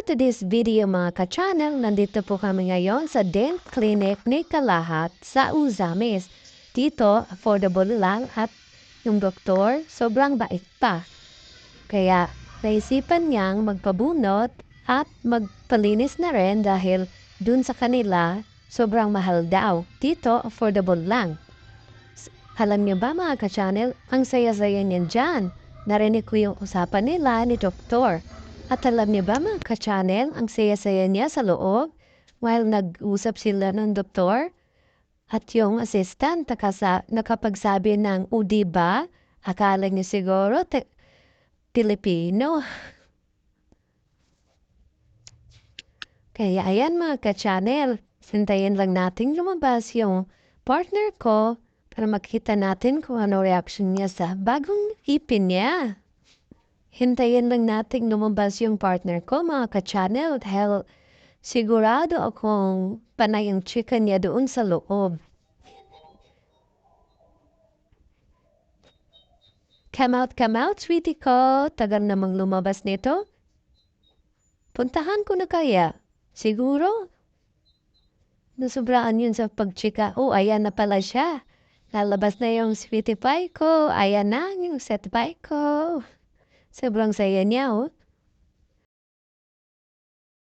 For today's video mga ka-channel, nandito po kami ngayon sa Dent Clinic ni Kalahat sa Uzamis. Dito, affordable lang at yung doktor sobrang bait pa. Kaya naisipan niyang magpabunot at magpalinis na rin dahil dun sa kanila sobrang mahal daw. Dito, affordable lang. Alam niyo ba mga ka-channel, ang saya-saya niyan dyan. Narinig ko yung usapan nila ni doktor. At alam niyo ba mga ka-channel, ang saya-saya niya sa loob while nag-usap sila ng doktor? At yung assistant nakapagsabi ng, o diba, akala niyo siguro Pilipino. Kaya ayan mga ka-channel, sintayin lang natin lumabas yung partner ko para makita natin kung ano reaction niya sa bagong ipin niya. Hintayin lang natin lumabas yung partner ko mga ka-channel dahil sigurado akong panay ang chika niya doon sa loob. Come out, sweetie ko. Tagal namang lumabas nito. Puntahan ko na kaya. Siguro. Nasubraan yun sa pagchika. Oh, ayan na pala siya. Lalabas na yung sweetie pie ko. Ayan na yung set pie ko. Sobrang saya niya, oh.